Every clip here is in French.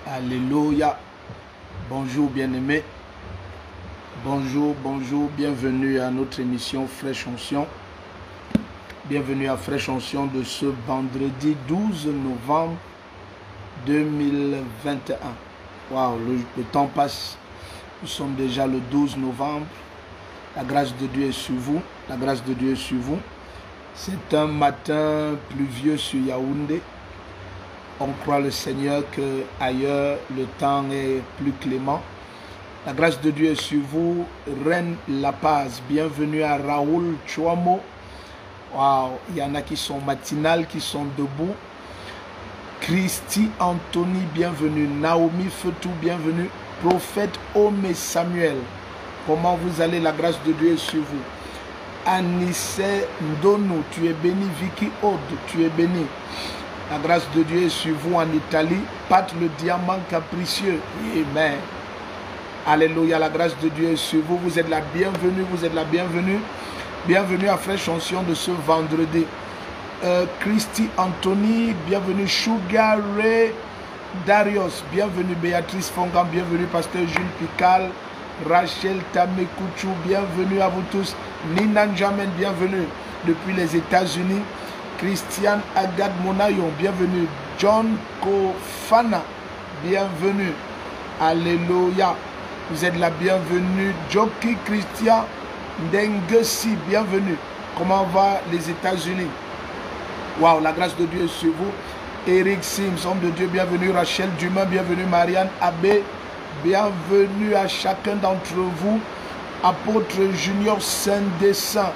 Alléluia. Bonjour bien-aimés. Bonjour, bienvenue à notre émission Fraîche Onction. Bienvenue à Fraîche Onction de ce vendredi 12 novembre 2021. Waouh, le temps passe. Nous sommes déjà le 12 novembre. La grâce de Dieu est sur vous. La grâce de Dieu est sur vous. C'est un matin pluvieux sur Yaoundé. On croit le Seigneur qu'ailleurs le temps est plus clément. La grâce de Dieu est sur vous. Reine La Paz, bienvenue à Raoul Chouamo. Waouh, il y en a qui sont matinales, qui sont debout. Christy Anthony, bienvenue. Naomi Fetou, bienvenue. Prophète Omé Samuel, comment vous allez? La grâce de Dieu est sur vous. Anisse Ndonou, tu es béni. Vicky Aude, tu es béni. La grâce de Dieu est sur vous en Italie. Pat le diamant capricieux. Amen. Alléluia. La grâce de Dieu est sur vous. Vous êtes la bienvenue. Vous êtes la bienvenue. Bienvenue à Fraîche Onction de ce vendredi. Christy Anthony, bienvenue. Sugar Ray Darius, bienvenue. Béatrice Fongan, bienvenue. Pasteur Jules Pical. Rachel Tamekouchou, bienvenue à vous tous. Nina Njamen, bienvenue depuis les États-Unis. Christiane Agad Monayon, bienvenue. John Kofana, bienvenue. Alléluia. Vous êtes la bienvenue. Joki Christian Ndengesi, bienvenue. Comment va les États-Unis? Waouh, la grâce de Dieu est sur vous. Eric Sims, homme de Dieu, bienvenue. Rachel Dumas, bienvenue. Marianne Abbé, bienvenue à chacun d'entre vous. Apôtre Junior Saint-Dessin,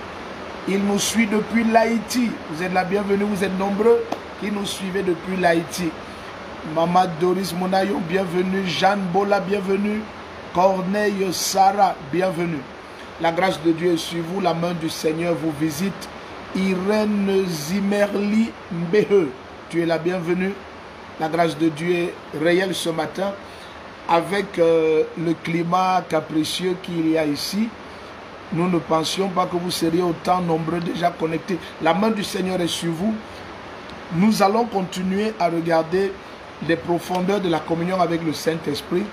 il nous suit depuis l'Haïti. Vous êtes la bienvenue, vous êtes nombreux qui nous suivez depuis l'Haïti. Maman Doris Monayon, bienvenue. Jeanne Bola, bienvenue. Corneille Sarah, bienvenue. La grâce de Dieu est sur vous, la main du Seigneur vous visite. Irène Zimmerli Mbehe, tu es la bienvenue. La grâce de Dieu est réelle ce matin. Avec le climat capricieux qu'il y a ici, nous ne pensions pas que vous seriez autant nombreux déjà connectés. La main du Seigneur est sur vous. Nous allons continuer à regarder les profondeurs de la communion avec le Saint-Esprit,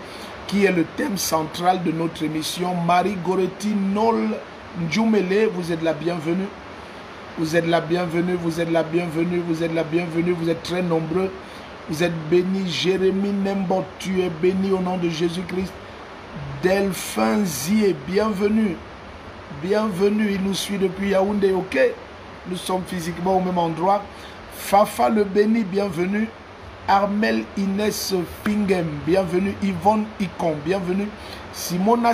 qui est le thème central de notre émission. Marie Goretti Nol Ndjoumele, vous êtes la bienvenue. Vous êtes la bienvenue, vous êtes la bienvenue, vous êtes la bienvenue, vous êtes très nombreux. Vous êtes bénis. Jérémie Nembo, tu es béni au nom de Jésus-Christ. Delphin Zier, bienvenue. Bienvenue, il nous suit depuis Yaoundé, ok? Nous sommes physiquement au même endroit. Fafa le béni, bienvenue. Armel Inès Fingem, bienvenue. Yvonne Icon, bienvenue. Simona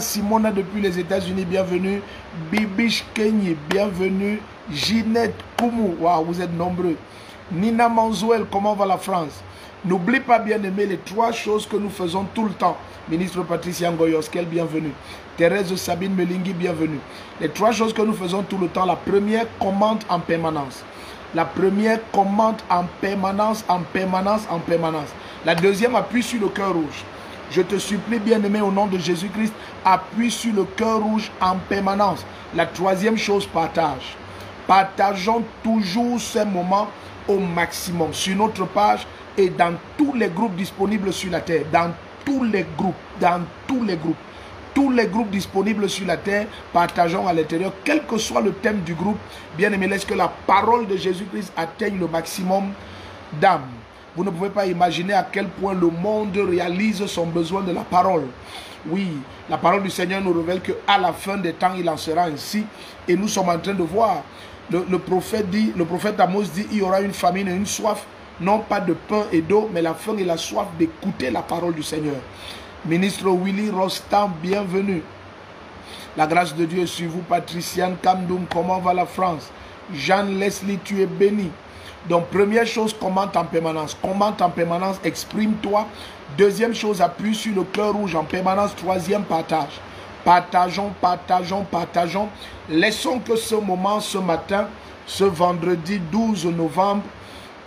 depuis les États-Unis, bienvenue. Bibish Kenyi, bienvenue. Ginette Koumou, waouh, vous êtes nombreux. Nina Manzouel, comment va la France? N'oublie pas, bien aimé, les trois choses que nous faisons tout le temps. Ministre Patricia Ngoyoskel, bienvenue. Thérèse Sabine Melingui, bienvenue. Les trois choses que nous faisons tout le temps. La première, commente en permanence. La première, commente en permanence, en permanence, en permanence. La deuxième, appuie sur le cœur rouge. Je te supplie, bien aimé, au nom de Jésus-Christ, appuie sur le cœur rouge en permanence. La troisième chose, partage. Partageons toujours ces moments au maximum sur notre page et dans tous les groupes disponibles sur la terre. Dans tous les groupes disponibles sur la terre, partageons à l'intérieur, quel que soit le thème du groupe. Bien aimé, laisse que la parole de Jésus-Christ atteigne le maximum d'âmes. Vous ne pouvez pas imaginer à quel point le monde réalise son besoin de la parole. Oui, la parole du Seigneur nous révèle qu'à la fin des temps, il en sera ainsi. Et nous sommes en train de voir. Le prophète Amos dit, il y aura une famine et une soif, non pas de pain et d'eau, mais la faim et la soif d'écouter la parole du Seigneur. Ministre Willy Rostam, bienvenue. La grâce de Dieu est sur vous. Patriciane Kamdoum, comment va la France? Jeanne Leslie, tu es béni. Donc, première chose, commente en permanence. Commente en permanence, exprime-toi. Deuxième chose, appuie sur le cœur rouge en permanence. Troisième, partage. Partageons, partageons, partageons. Laissons que ce moment, ce matin, ce vendredi 12 novembre,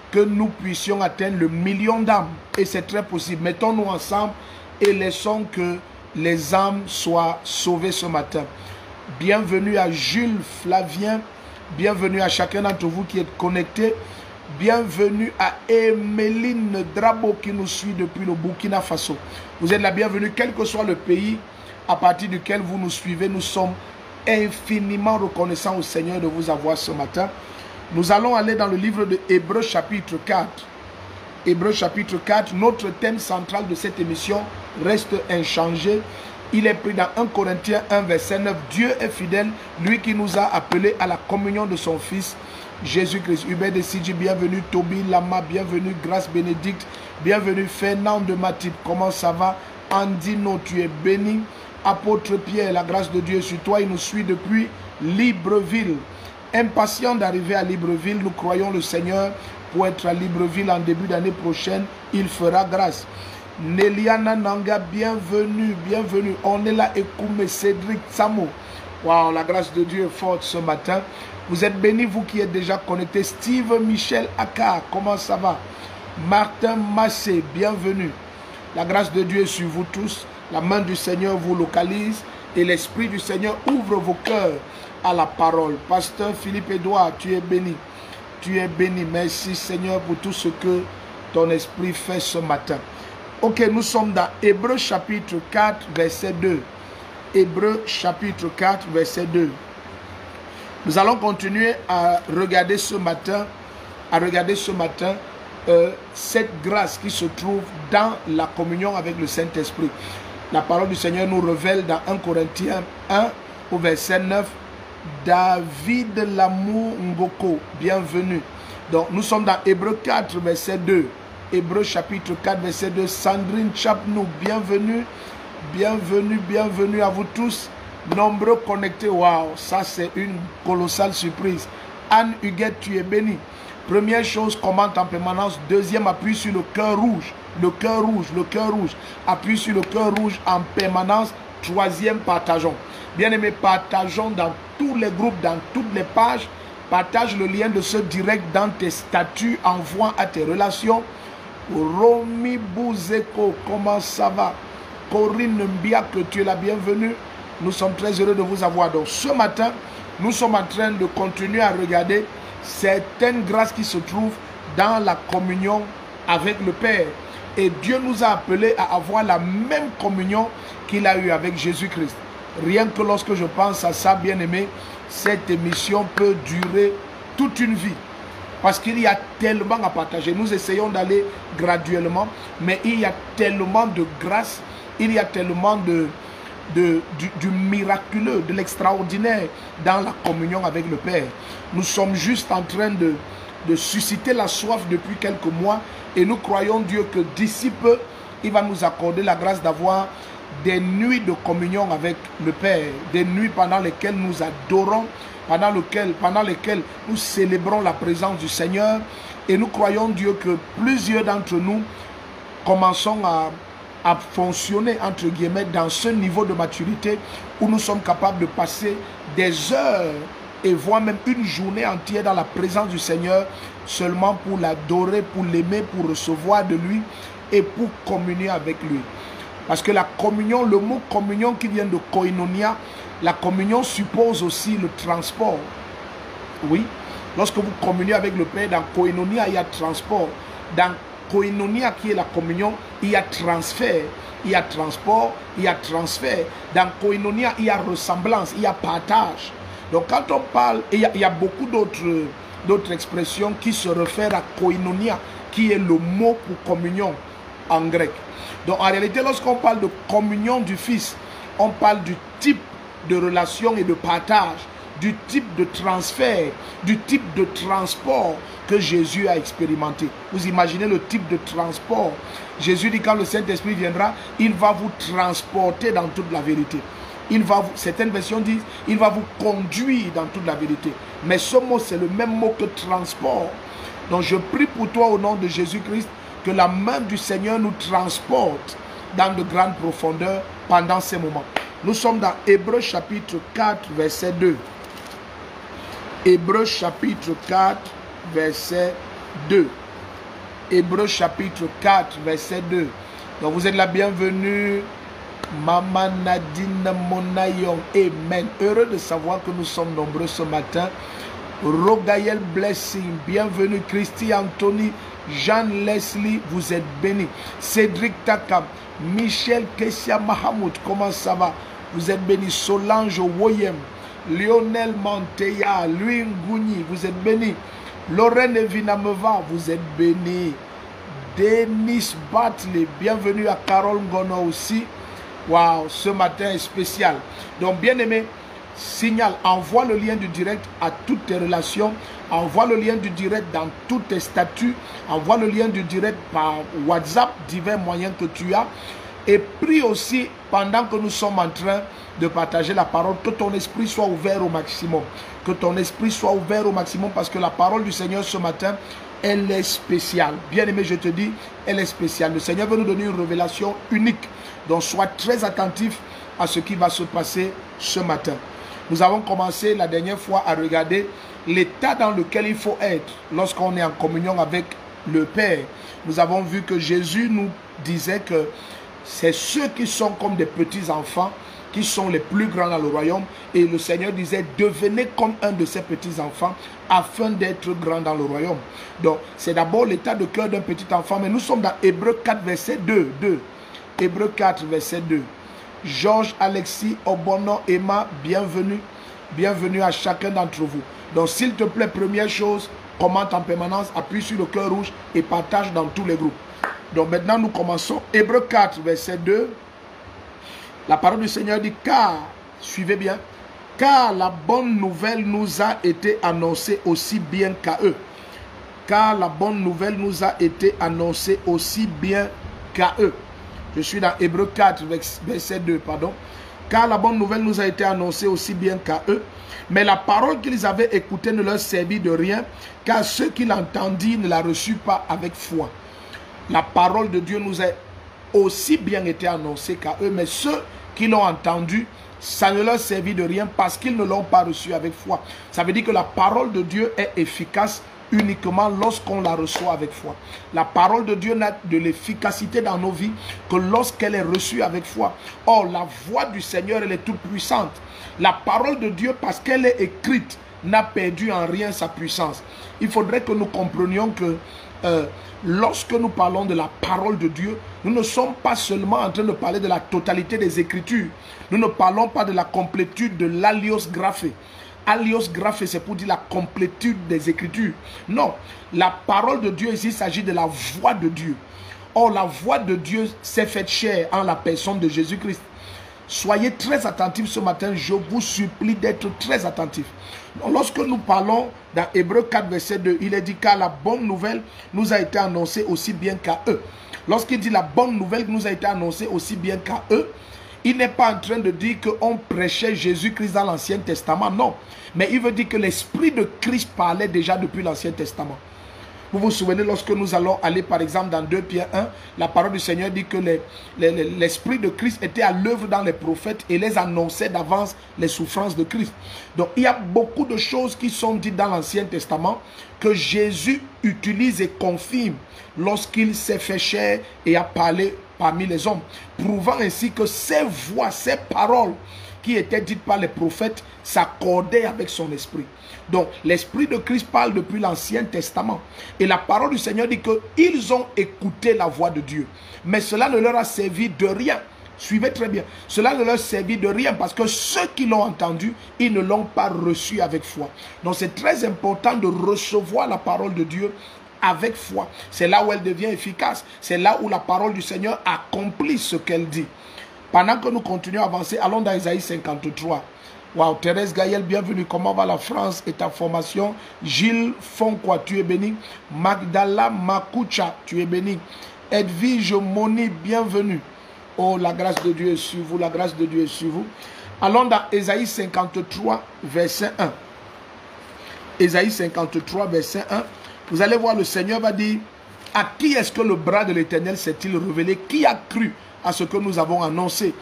que nous puissions atteindre le million d'âmes. Et c'est très possible. Mettons-nous ensemble et laissons que les âmes soient sauvées ce matin. Bienvenue à Jules Flavien. Bienvenue à chacun d'entre vous qui est connecté. Bienvenue à Emeline Drabo qui nous suit depuis le Burkina Faso. Vous êtes la bienvenue, quel que soit le pays à partir duquel vous nous suivez. Nous sommes infiniment reconnaissants au Seigneur de vous avoir ce matin. Nous allons aller dans le livre de Hébreux chapitre 4. Hébreux chapitre 4, notre thème central de cette émission reste inchangé. Il est pris dans 1 Corinthiens 1 verset 9. Dieu est fidèle, lui qui nous a appelés à la communion de son Fils Jésus-Christ. Hubert de Sidji, bienvenue. Toby Lama, bienvenue. Grâce Bénédicte, bienvenue. Fernand de Matip, comment ça va? Andino, tu es béni. Apôtre Pierre, la grâce de Dieu est sur toi. Il nous suit depuis Libreville. Impatient d'arriver à Libreville, nous croyons le Seigneur pour être à Libreville en début d'année prochaine. Il fera grâce. Neliana Nanga, bienvenue, bienvenue. On est là, Ekoume Cédric Samo. Waouh, la grâce de Dieu est forte ce matin. Vous êtes bénis, vous qui êtes déjà connectés. Steve Michel Aka, comment ça va? Martin Massé, bienvenue. La grâce de Dieu est sur vous tous. La main du Seigneur vous localise et l'Esprit du Seigneur ouvre vos cœurs à la parole. Pasteur Philippe Edouard, tu es béni. Tu es béni. Merci Seigneur pour tout ce que ton Esprit fait ce matin. Ok, nous sommes dans Hébreux chapitre 4, verset 2. Hébreux chapitre 4, verset 2. Nous allons continuer à regarder ce matin, cette grâce qui se trouve dans la communion avec le Saint-Esprit. La parole du Seigneur nous révèle dans 1 Corinthiens 1 au verset 9, David Lamour Ngoko, bienvenue. Donc nous sommes dans Hébreux 4, verset 2. Hébreux chapitre 4, verset 2. Sandrine Chapnou, bienvenue. Bienvenue, bienvenue à vous tous. Nombreux connectés. Waouh, ça c'est une colossale surprise. Anne Huguette, tu es bénie. Première chose, commente en permanence. Deuxième, appuie sur le cœur rouge. Le cœur rouge, le cœur rouge. Appuie sur le cœur rouge en permanence. Troisième, partageons. Bien-aimés, partageons dans tous les groupes, dans toutes les pages. Partage le lien de ce direct dans tes statuts. Envoie à tes relations. Romy Bouzeko, comment ça va? Corinne Mbia, que tu es la bienvenue. Nous sommes très heureux de vous avoir. Donc ce matin, nous sommes en train de continuer à regarder certaines grâces qui se trouvent dans la communion avec le Père. Et Dieu nous a appelés à avoir la même communion qu'il a eue avec Jésus-Christ. Rien que lorsque je pense à ça, bien-aimé, cette émission peut durer toute une vie. Parce qu'il y a tellement à partager. Nous essayons d'aller graduellement, mais il y a tellement de grâce, il y a tellement du miraculeux, de l'extraordinaire dans la communion avec le Père. Nous sommes juste en train de susciter la soif depuis quelques mois et nous croyons Dieu que d'ici peu, il va nous accorder la grâce d'avoir des nuits de communion avec le Père, des nuits pendant lesquelles nous adorons, pendant lesquelles nous célébrons la présence du Seigneur et nous croyons Dieu que plusieurs d'entre nous commençons à fonctionner entre guillemets dans ce niveau de maturité où nous sommes capables de passer des heures et voire même une journée entière dans la présence du Seigneur seulement pour l'adorer, pour l'aimer, pour recevoir de lui et pour communier avec lui. Parce que la communion, le mot communion qui vient de koinonia, la communion suppose aussi le transport. Oui, lorsque vous communiez avec le Père, dans koinonia, il y a transport. Dans koinonia, qui est la communion, il y a transfert. Il y a transport, il y a transfert. Dans koinonia, il y a ressemblance, il y a partage. Donc quand on parle, il y a beaucoup d'autres expressions qui se réfèrent à koinonia, qui est le mot pour communion en grec. Donc en réalité, lorsqu'on parle de communion du Fils, on parle du type de relation et de partage, du type de transfert, du type de transport que Jésus a expérimenté. Vous imaginez le type de transport. Jésus dit quand le Saint-Esprit viendra, il va vous transporter dans toute la vérité. Certaines versions disent, il va vous conduire dans toute la vérité. Mais ce mot, c'est le même mot que transport. Donc je prie pour toi au nom de Jésus-Christ, que la main du Seigneur nous transporte dans de grandes profondeurs pendant ces moments. Nous sommes dans Hébreux chapitre 4, verset 2. Hébreux chapitre 4, verset 2. Hébreux chapitre 4, verset 2. Donc vous êtes la bienvenue, Maman Nadine Monayon. Amen. Heureux de savoir que nous sommes nombreux ce matin Rogaël Blessing, bienvenue. Christy Anthony, Jeanne Leslie, vous êtes bénis. Cédric Takam, Michel Kessia Mahamoud, comment ça va? Vous êtes bénis. Solange Woyem, Lionel Manteya, Louis Ngouni, vous êtes bénis. Lorraine Vinameva, vous êtes bénis. Denis Batley, bienvenue à Carole Ngono aussi. Waouh, ce matin est spécial. Donc, bien aimé, signale, envoie le lien du direct à toutes tes relations, envoie le lien du direct dans tous tes statuts, envoie le lien du direct par WhatsApp, divers moyens que tu as, et prie aussi pendant que nous sommes en train de partager la parole, que ton esprit soit ouvert au maximum, que ton esprit soit ouvert au maximum, parce que la parole du Seigneur ce matin, elle est spéciale. Bien aimé, je te dis, elle est spéciale. Le Seigneur veut nous donner une révélation unique, donc sois très attentif à ce qui va se passer ce matin. Nous avons commencé la dernière fois à regarder l'état dans lequel il faut être lorsqu'on est en communion avec le Père. Nous avons vu que Jésus nous disait que c'est ceux qui sont comme des petits enfants qui sont les plus grands dans le royaume. Et le Seigneur disait, devenez comme un de ces petits enfants afin d'être grand dans le royaume. Donc, c'est d'abord l'état de cœur d'un petit enfant. Mais nous sommes dans Hébreux 4, verset 2. Hébreux 4, verset 2. Georges, Alexis, Obono, Emma, bienvenue. Bienvenue à chacun d'entre vous. Donc, s'il te plaît, première chose, commente en permanence, appuie sur le cœur rouge et partage dans tous les groupes. Donc, maintenant, nous commençons. Hébreux 4, verset 2. La parole du Seigneur dit, car, suivez bien, car la bonne nouvelle nous a été annoncée aussi bien qu'à eux. Car la bonne nouvelle nous a été annoncée aussi bien qu'à eux. Je suis dans Hébreux 4, verset 2, pardon. Car la bonne nouvelle nous a été annoncée aussi bien qu'à eux. Mais la parole qu'ils avaient écoutée ne leur servit de rien, car ceux qui l'entendirent ne la reçurent pas avec foi. La parole de Dieu nous a aussi bien été annoncée qu'à eux, mais ceux qui l'ont entendue, ça ne leur servit de rien parce qu'ils ne l'ont pas reçue avec foi. Ça veut dire que la parole de Dieu est efficace uniquement lorsqu'on la reçoit avec foi. La parole de Dieu n'a de l'efficacité dans nos vies que lorsqu'elle est reçue avec foi. Or, la voix du Seigneur, elle est toute puissante. La parole de Dieu, parce qu'elle est écrite, n'a perdu en rien sa puissance. Il faudrait que nous comprenions que lorsque nous parlons de la parole de Dieu, nous ne sommes pas seulement en train de parler de la totalité des Écritures. Nous ne parlons pas de la complétude de l'alios graphé. Alios graphé, c'est pour dire la complétude des Écritures. Non, la parole de Dieu ici, il s'agit de la voix de Dieu. Or, la voix de Dieu s'est faite chair en la personne de Jésus-Christ. Soyez très attentifs ce matin, je vous supplie d'être très attentifs. Lorsque nous parlons dans Hébreux 4, verset 2, il est dit car la bonne nouvelle nous a été annoncée aussi bien qu'à eux. Lorsqu'il dit la bonne nouvelle nous a été annoncée aussi bien qu'à eux, il n'est pas en train de dire qu'on prêchait Jésus-Christ dans l'Ancien Testament, non. Mais il veut dire que l'Esprit de Christ parlait déjà depuis l'Ancien Testament. Vous vous souvenez, lorsque nous allons aller par exemple dans 2 Pierre 1, la parole du Seigneur dit que l'Esprit de Christ était à l'œuvre dans les prophètes et les annonçait d'avance les souffrances de Christ. Donc il y a beaucoup de choses qui sont dites dans l'Ancien Testament que Jésus utilise et confirme lorsqu'il s'est fait chair et a parlé parmi les hommes, prouvant ainsi que ces voix, ces paroles qui étaient dites par les prophètes s'accordaient avec son esprit. Donc l'Esprit de Christ parle depuis l'Ancien Testament. Et la parole du Seigneur dit qu'ils ont écouté la voix de Dieu. Mais cela ne leur a servi de rien. Suivez très bien. Cela ne leur servit de rien parce que ceux qui l'ont entendu, ils ne l'ont pas reçu avec foi. Donc c'est très important de recevoir la parole de Dieu avec foi. C'est là où elle devient efficace. C'est là où la parole du Seigneur accomplit ce qu'elle dit. Pendant que nous continuons à avancer, allons dans Isaïe 53. Waouh, Thérèse Gaël, bienvenue. Comment va la France et ta formation? Gilles Fonquois, tu es béni. Magdala Makucha, tu es béni. Edwige Moni, bienvenue. Oh, la grâce de Dieu est sur vous, la grâce de Dieu est sur vous. Allons dans Isaïe 53, verset 1. Isaïe 53, verset 1. Vous allez voir, le Seigneur va dire, à qui est-ce que le bras de l'Éternel s'est-il révélé? Qui a cru à ce que nous avons annoncé?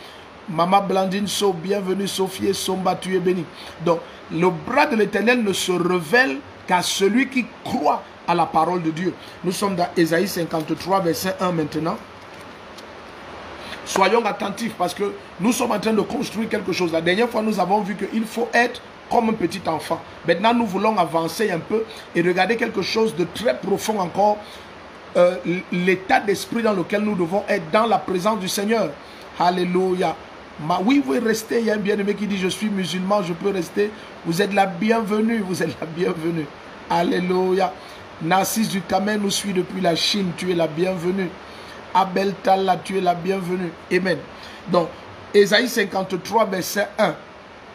Maman Blandine So, bienvenue. Sophie Somba, tu es béni. Donc, le bras de l'Éternel ne se révèle qu'à celui qui croit à la parole de Dieu. Nous sommes dans Isaïe 53, verset 1 maintenant. Soyons attentifs parce que nous sommes en train de construire quelque chose. La dernière fois, nous avons vu qu'il faut être comme un petit enfant. Maintenant, nous voulons avancer un peu et regarder quelque chose de très profond encore. L'état d'esprit dans lequel nous devons être dans la présence du Seigneur. Alléluia. Oui, vous restez. Il y a un bien-aimé qui dit, je suis musulman, je peux rester. Vous êtes la bienvenue, vous êtes la bienvenue. Alléluia. Narcisse du Camen nous suit depuis la Chine, tu es la bienvenue. Abel Talla, tu es la bienvenue. Amen. Donc, Ésaïe 53, verset 1.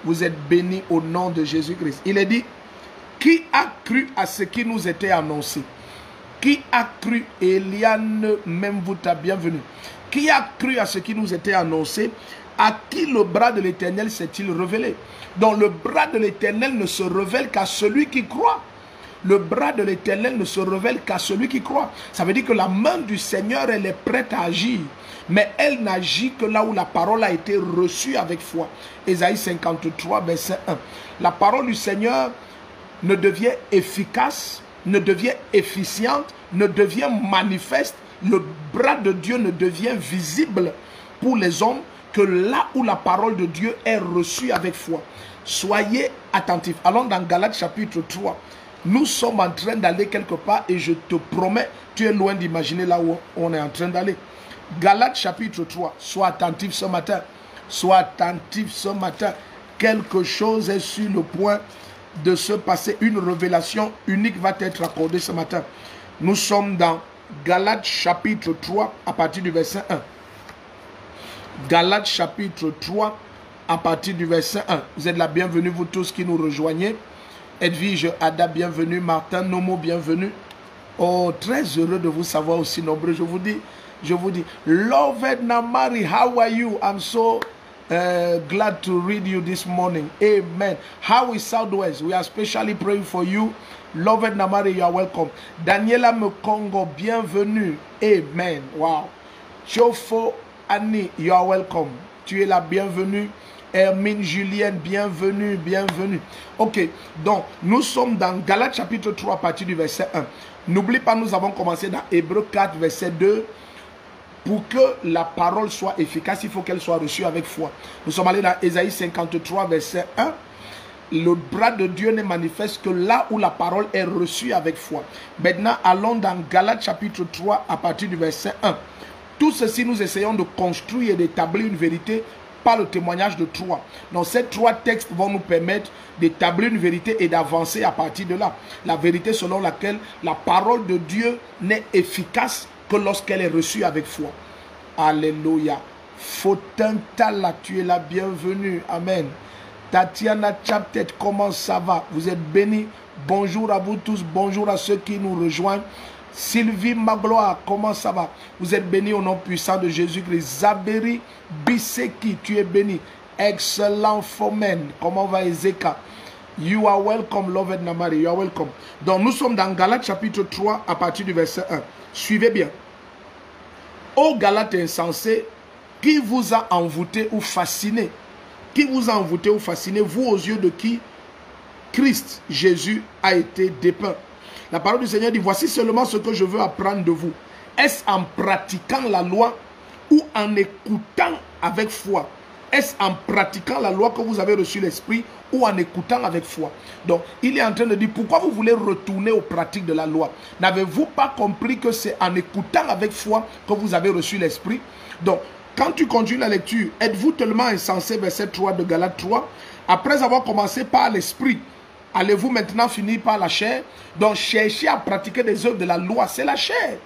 Vous êtes bénis au nom de Jésus-Christ. Il est dit, qui a cru à ce qui nous était annoncé? Qui a cru? Eliane, même vous t'a bienvenue. Qui a cru à ce qui nous était annoncé? À qui le bras de l'Éternel s'est-il révélé? Donc le bras de l'Éternel ne se révèle qu'à celui qui croit. Le bras de l'Éternel ne se révèle qu'à celui qui croit. Ça veut dire que la main du Seigneur, elle est prête à agir. Mais elle n'agit que là où la parole a été reçue avec foi. Ésaïe 53, verset 1. La parole du Seigneur ne devient efficace, ne devient efficiente, ne devient manifeste. Le bras de Dieu ne devient visible pour les hommes que là où la parole de Dieu est reçue avec foi. Soyez attentifs. Allons dans Galates chapitre 3. Nous sommes en train d'aller quelque part et je te promets, tu es loin d'imaginer là où on est en train d'aller. Galates chapitre 3. Sois attentif ce matin. Sois attentif ce matin. Quelque chose est sur le point de se passer. Une révélation unique va être accordée ce matin. Nous sommes dans Galates chapitre 3 à partir du verset 1. Galates chapitre 3 à partir du verset 1. Vous êtes la bienvenue, vous tous qui nous rejoignez. Edwige, Ada, bienvenue. Martin, Nomo, bienvenue. Oh, très heureux de vous savoir aussi nombreux. Je vous dis, Loved Namari, how are you? I'm so glad to read you this morning. Amen. How is Southwest? We are especially praying for you. Loved Namari, you are welcome. Daniela Mekongo, bienvenue. Amen. Wow. Chofo Annie, you are welcome. Tu es la bienvenue. Hermine Julienne, bienvenue, bienvenue. Ok, donc nous sommes dans Galates chapitre 3 à partir du verset 1. N'oublie pas, nous avons commencé dans Hébreux 4 verset 2. Pour que la parole soit efficace, il faut qu'elle soit reçue avec foi. Nous sommes allés dans Ésaïe 53 verset 1. Le bras de Dieu ne manifeste que là où la parole est reçue avec foi. Maintenant, allons dans Galates chapitre 3 à partir du verset 1. Tout ceci, nous essayons de construire et d'établir une vérité par le témoignage de trois. Donc ces trois textes vont nous permettre d'établir une vérité et d'avancer à partir de là. La vérité selon laquelle la parole de Dieu n'est efficace que lorsqu'elle est reçue avec foi. Alléluia. Fotintala, tu es la bienvenue. Amen. Tatiana Chaptet, comment ça va? Vous êtes bénis. Bonjour à vous tous. Bonjour à ceux qui nous rejoignent. Sylvie Magloire, comment ça va? Vous êtes bénis au nom puissant de Jésus-Christ. Zaberi Biseki, tu es béni. Excellent Fomen, comment va Ezeka? You are welcome, loved Namari, you are welcome. Donc nous sommes dans Galates chapitre 3 à partir du verset 1. Suivez bien. Ô Galates insensés, qui vous a envoûté ou fasciné? Qui vous a envoûté ou fasciné, vous aux yeux de qui Christ, Jésus, a été dépeint? La parole du Seigneur dit, voici seulement ce que je veux apprendre de vous. Est-ce en pratiquant la loi ou en écoutant avec foi? Est-ce en pratiquant la loi que vous avez reçu l'esprit ou en écoutant avec foi? Donc, il est en train de dire, pourquoi vous voulez retourner aux pratiques de la loi? N'avez-vous pas compris que c'est en écoutant avec foi que vous avez reçu l'esprit? Donc, quand tu continues la lecture, êtes-vous tellement insensé, verset 3 de Galates 3, après avoir commencé par l'esprit, allez-vous maintenant finir par la chair? Donc, chercher à pratiquer des œuvres de la loi, c'est la chair.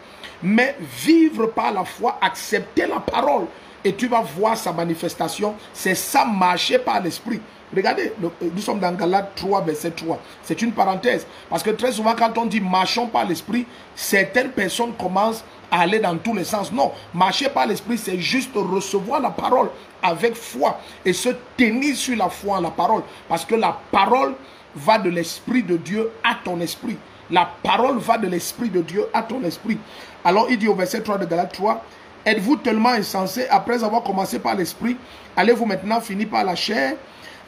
Mais vivre par la foi, accepter la parole, et tu vas voir sa manifestation. C'est ça, marcher par l'esprit. Regardez, nous sommes dans Galates 3, verset 3. C'est une parenthèse. Parce que très souvent, quand on dit marchons par l'esprit, certaines personnes commencent à aller dans tous les sens. Non, marcher par l'esprit, c'est juste recevoir la parole avec foi et se tenir sur la foi en la parole. Parce que la parole va de l'esprit de Dieu à ton esprit. La parole va de l'esprit de Dieu à ton esprit. Alors il dit au verset 3 de Galates 3, êtes-vous tellement insensés, après avoir commencé par l'esprit, allez-vous maintenant finir par la chair?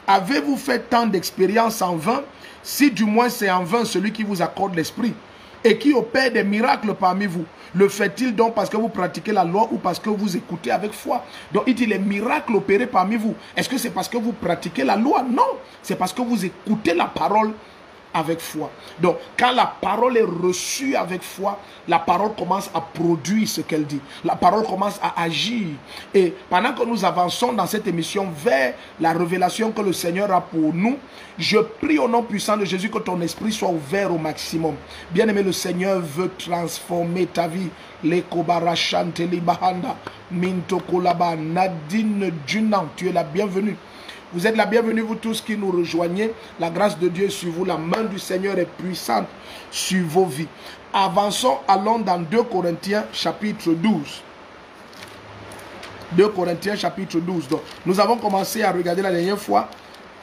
Avez-vous fait tant d'expériences en vain? Si du moins c'est en vain celui qui vous accorde l'esprit. et qui opère des miracles parmi vous. Le fait-il donc parce que vous pratiquez la loi ou parce que vous écoutez avec foi? Donc il dit les miracles opérés parmi vous. Est-ce que c'est parce que vous pratiquez la loi? Non, c'est parce que vous écoutez la parole avec foi. Donc, quand la parole est reçue avec foi, la parole commence à produire ce qu'elle dit. La parole commence à agir. Et pendant que nous avançons dans cette émission vers la révélation que le Seigneur a pour nous, je prie au nom puissant de Jésus que ton esprit soit ouvert au maximum. Bien-aimé, le Seigneur veut transformer ta vie. Lekobara Chanteli Bahanda, Minto Kolaba, Nadine Dunan, tu es la bienvenue. Vous êtes la bienvenue, vous tous qui nous rejoignez. La grâce de Dieu est sur vous. La main du Seigneur est puissante sur vos vies. Avançons, allons dans 2 Corinthiens chapitre 12. 2 Corinthiens chapitre 12. Donc, nous avons commencé à regarder la dernière fois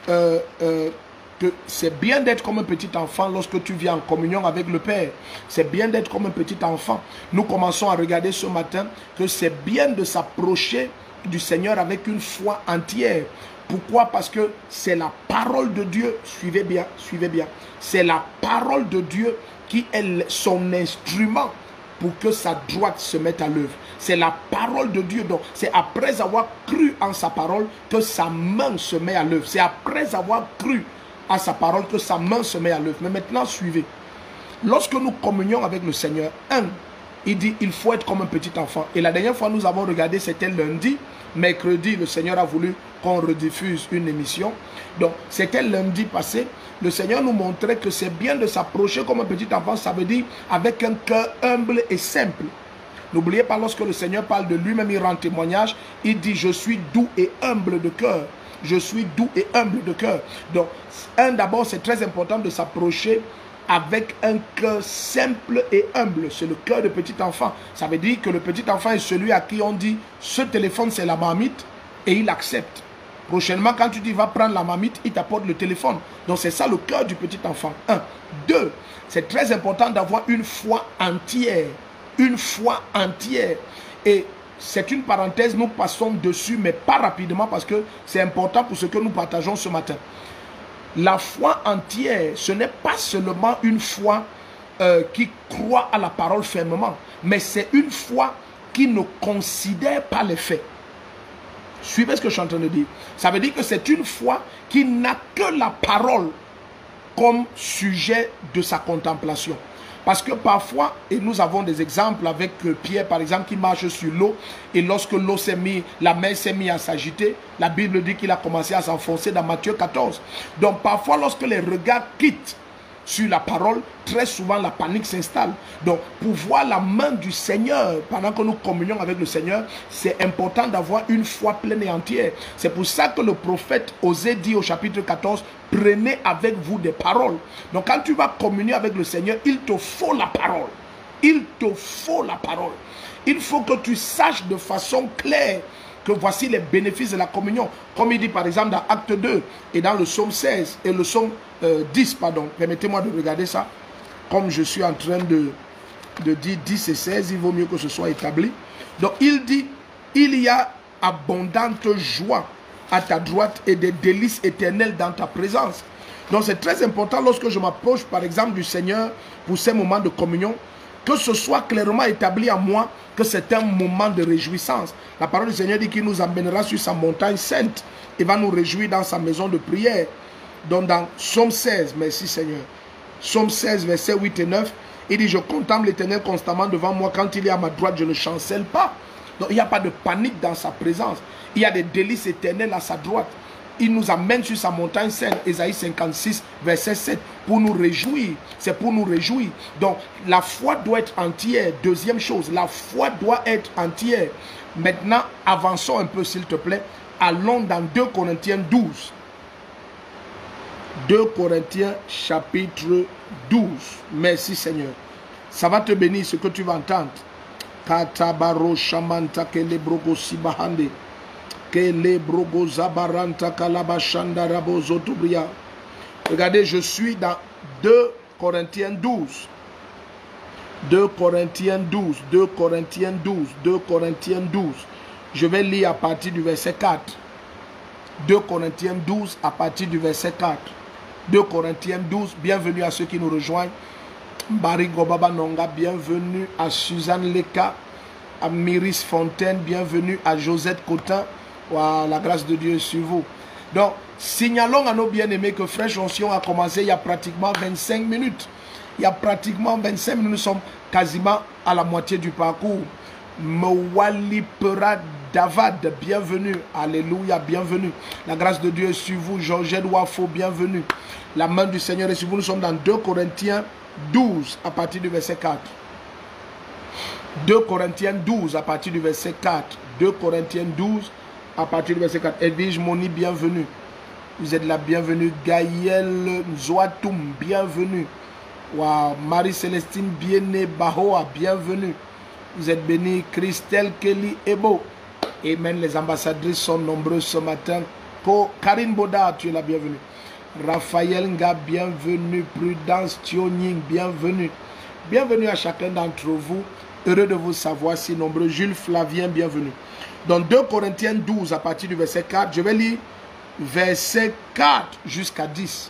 que c'est bien d'être comme un petit enfant lorsque tu viens en communion avec le Père. C'est bien d'être comme un petit enfant. Nous commençons à regarder ce matin que c'est bien de s'approcher du Seigneur avec une foi entière. Pourquoi? Parce que c'est la parole de Dieu. Suivez bien, suivez bien. C'est la parole de Dieu qui est son instrument pour que sa droite se mette à l'œuvre. C'est la parole de Dieu. Donc, c'est après avoir cru en sa parole que sa main se met à l'œuvre. C'est après avoir cru à sa parole que sa main se met à l'œuvre. Mais maintenant, suivez. Lorsque nous communions avec le Seigneur, il dit il faut être comme un petit enfant. Et la dernière fois, nous avons regardé, c'était lundi. Mercredi, le Seigneur a voulu qu'on rediffuse une émission. Donc, c'était lundi passé. Le Seigneur nous montrait que c'est bien de s'approcher comme un petit enfant. Ça veut dire avec un cœur humble et simple. N'oubliez pas, lorsque le Seigneur parle de lui-même, il rend témoignage. Il dit, je suis doux et humble de cœur. Je suis doux et humble de cœur. Donc, d'abord, c'est très important de s'approcher avec un cœur simple et humble. C'est le cœur de petit enfant. Ça veut dire que le petit enfant est celui à qui on dit ce téléphone c'est la marmite et il accepte. Prochainement, quand tu dis va prendre la marmite, il t'apporte le téléphone. Donc c'est ça le cœur du petit enfant. 1. 2. C'est très important d'avoir une foi entière. Une foi entière. Et c'est une parenthèse, nous passons dessus, mais pas rapidement parce que c'est important pour ce que nous partageons ce matin. La foi entière, ce n'est pas seulement une foi qui croit à la parole fermement, mais c'est une foi qui ne considère pas les faits. Suivez ce que je suis en train de dire. Ça veut dire que c'est une foi qui n'a que la parole comme sujet de sa contemplation. Parce que parfois, et nous avons des exemples avec Pierre par exemple qui marche sur l'eau, et lorsque l'eau s'est mise, la mer s'est mise à s'agiter, la Bible dit qu'il a commencé à s'enfoncer dans Matthieu 14. Donc parfois lorsque les regards quittent sur la parole, très souvent la panique s'installe. Donc pour voir la main du Seigneur pendant que nous communions avec le Seigneur, c'est important d'avoir une foi pleine et entière. C'est pour ça que le prophète Osée dit au chapitre 14, prenez avec vous des paroles. Donc quand tu vas communier avec le Seigneur, il te faut la parole. Il te faut la parole. Il faut que tu saches de façon claire que voici les bénéfices de la communion. Comme il dit par exemple dans Acte 2 et dans le psaume 16 et le psaume 10, pardon. Permettez-moi de regarder ça. Comme je suis en train de dire 10 et 16, il vaut mieux que ce soit établi. Donc il dit, il y a abondante joie à ta droite et des délices éternelles dans ta présence. Donc c'est très important lorsque je m'approche par exemple du Seigneur pour ces moments de communion, que ce soit clairement établi à moi que c'est un moment de réjouissance. La parole du Seigneur dit qu'il nous amènera sur sa montagne sainte et va nous réjouir dans sa maison de prière. Donc dans Psaume 16, merci Seigneur, Psaume 16, versets 8 et 9, il dit, je contemple l'Éternel constamment devant moi, quand il est à ma droite, je ne chancelle pas. Donc il n'y a pas de panique dans sa présence. Il y a des délices éternelles à sa droite. Il nous amène sur sa montagne sainte, Ésaïe 56, verset 7, pour nous réjouir. C'est pour nous réjouir. Donc, la foi doit être entière. Deuxième chose, la foi doit être entière. Maintenant, avançons un peu, s'il te plaît. Allons dans 2 Corinthiens 12. 2 Corinthiens chapitre 12. Merci Seigneur. Ça va te bénir ce que tu vas entendre. Katabaro shamanta kelebrogo sibahande. Regardez, je suis dans 2 Corinthiens 12. 2 Corinthiens 12. 2 Corinthiens 12. 2 Corinthiens 12. Je vais lire à partir du verset 4. 2 Corinthiens 12 à partir du verset 4. 2 Corinthiens 12. Bienvenue à ceux qui nous rejoignent. Barigo Baba Nonga, bienvenue à Suzanne Leka, à Myris Fontaine, bienvenue à Josette Cotin. Wow, la grâce de Dieu est sur vous. Donc, signalons à nos bien-aimés que Fraîche Onction a commencé il y a pratiquement 25 minutes. Il y a pratiquement 25 minutes, nous sommes quasiment à la moitié du parcours. Mewali Pera Davad, bienvenue. Alléluia, bienvenue. La grâce de Dieu est sur vous. Georgette Wafo, bienvenue. La main du Seigneur est sur vous. Nous sommes dans 2 Corinthiens 12 à partir du verset 4. 2 Corinthiens 12 à partir du verset 4. 2 Corinthiens 12 à partir du verset 4. Edwige Moni, bienvenue. Vous êtes la bienvenue. Gaël Zoatoum, bienvenue. Wow. Marie-Célestine Bienné Bahoa, bienvenue. Vous êtes bénis. Christelle Kelly Ebo. Amen. Les ambassadrices sont nombreuses ce matin. Karine Boda, tu es la bienvenue. Raphaël Nga, bienvenue. Prudence Tioning, bienvenue. Bienvenue à chacun d'entre vous. Heureux de vous savoir si nombreux. Jules Flavien, bienvenue. Dans 2 Corinthiens 12, à partir du verset 4, je vais lire verset 4 jusqu'à 10.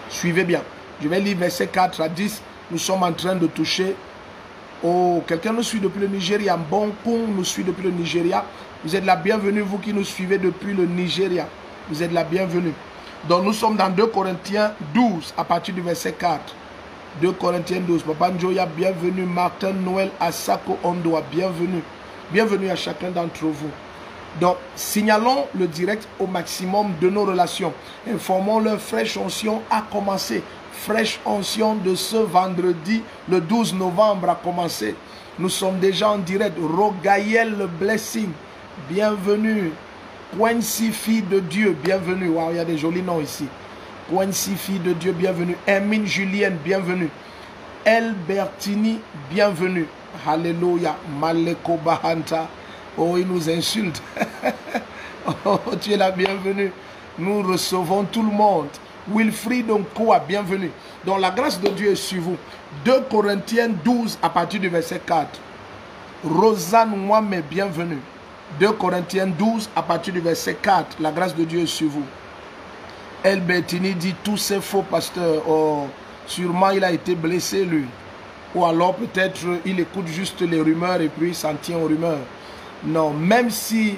Suivez bien. Je vais lire verset 4 à 10. Nous sommes en train de toucher. Oh, quelqu'un nous suit depuis le Nigeria. Bon Kong nous suit depuis le Nigeria. Vous êtes la bienvenue, vous qui nous suivez depuis le Nigeria. Vous êtes la bienvenue. Donc nous sommes dans 2 Corinthiens 12 à partir du verset 4. 2 Corinthiens 12. Papa Njoya, bienvenue. Martin Noël Asako Ondoa, bienvenue. Bienvenue à chacun d'entre vous. Donc, signalons le direct au maximum de nos relations. Informons-le, Fraîche Onction a commencé. Fraîche Onction de ce vendredi, le 12 novembre a commencé. Nous sommes déjà en direct. Rogaël le Blessing, bienvenue. Quincy, fille de Dieu, bienvenue. Wow, il y a des jolis noms ici. Quincy, fille de Dieu, bienvenue. Hermine Julienne, bienvenue. Elbertini, bienvenue. Alléluia. Maleko Bahanta. Oh, il nous insulte. Oh, tu es la bienvenue. Nous recevons tout le monde. Wilfried Onkoa, bienvenue. Donc la grâce de Dieu est sur vous. 2 Corinthiens 12 à partir du verset 4. Rosanne Ouame, bienvenue. 2 Corinthiens 12 à partir du verset 4. La grâce de Dieu est sur vous. Elbertini dit tous ces faux pasteurs. Oh, sûrement il a été blessé lui. Ou alors peut-être il écoute juste les rumeurs et puis il s'en tient aux rumeurs. Non, même si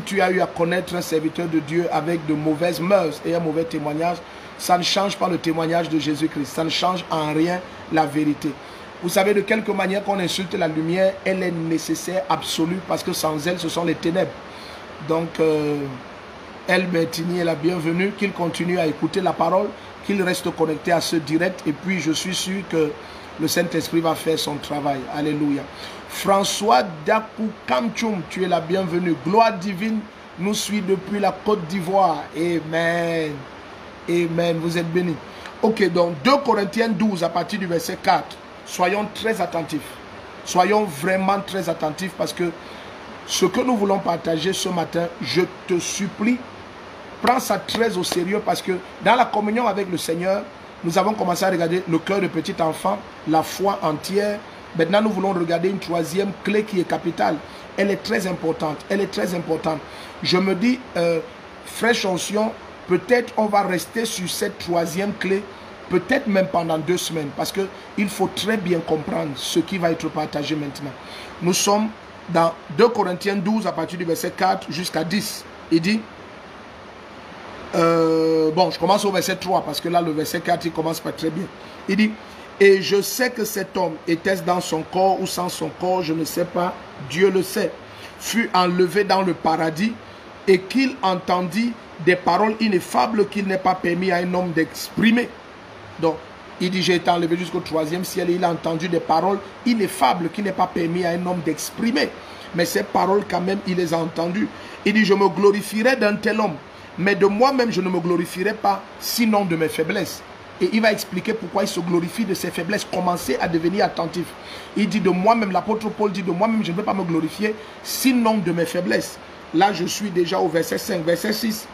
tu as eu à connaître un serviteur de Dieu avec de mauvaises mœurs et un mauvais témoignage, ça ne change pas le témoignage de Jésus-Christ. Ça ne change en rien la vérité. Vous savez de quelque manière qu'on insulte la lumière, elle est nécessaire, absolue, parce que sans elle, ce sont les ténèbres. Donc, El Bertini est la bienvenue, qu'il continue à écouter la parole, qu'il reste connecté à ce direct, et puis je suis sûr que le Saint-Esprit va faire son travail. Alléluia. François Dakou Kamchoum, tu es la bienvenue. Gloire divine nous suit depuis la Côte d'Ivoire. Amen. Amen. Vous êtes bénis. Ok, donc 2 Corinthiens 12 à partir du verset 4. Soyons très attentifs. Soyons vraiment très attentifs parce que ce que nous voulons partager ce matin, je te supplie, prends ça très au sérieux parce que dans la communion avec le Seigneur, nous avons commencé à regarder le cœur de petit enfant, la foi entière. Maintenant, nous voulons regarder une troisième clé qui est capitale. Elle est très importante. Elle est très importante. Je me dis, Fraîche Onction, peut-être on va rester sur cette troisième clé, peut-être même pendant 2 semaines, parce qu'il faut très bien comprendre ce qui va être partagé maintenant. Nous sommes dans 2 Corinthiens 12 à partir du verset 4 jusqu'à 10. Il dit, bon, je commence au verset 3 parce que là, le verset 4, il commence pas très bien. Il dit, et je sais que cet homme, était-ce dans son corps ou sans son corps, je ne sais pas, Dieu le sait, fut enlevé dans le paradis et qu'il entendit des paroles ineffables qu'il n'est pas permis à un homme d'exprimer. Donc, il dit, j'ai été enlevé jusqu'au 3e ciel et il a entendu des paroles ineffables qu'il n'est pas permis à un homme d'exprimer. Mais ces paroles, quand même, il les a entendues. Il dit, je me glorifierai d'un tel homme, mais de moi-même, je ne me glorifierai pas, sinon de mes faiblesses. Et il va expliquer pourquoi il se glorifie de ses faiblesses. Commencez à devenir attentif. Il dit de moi-même, l'apôtre Paul dit de moi-même, je ne vais pas me glorifier, sinon de mes faiblesses. Là, je suis déjà au verset 5, verset 6.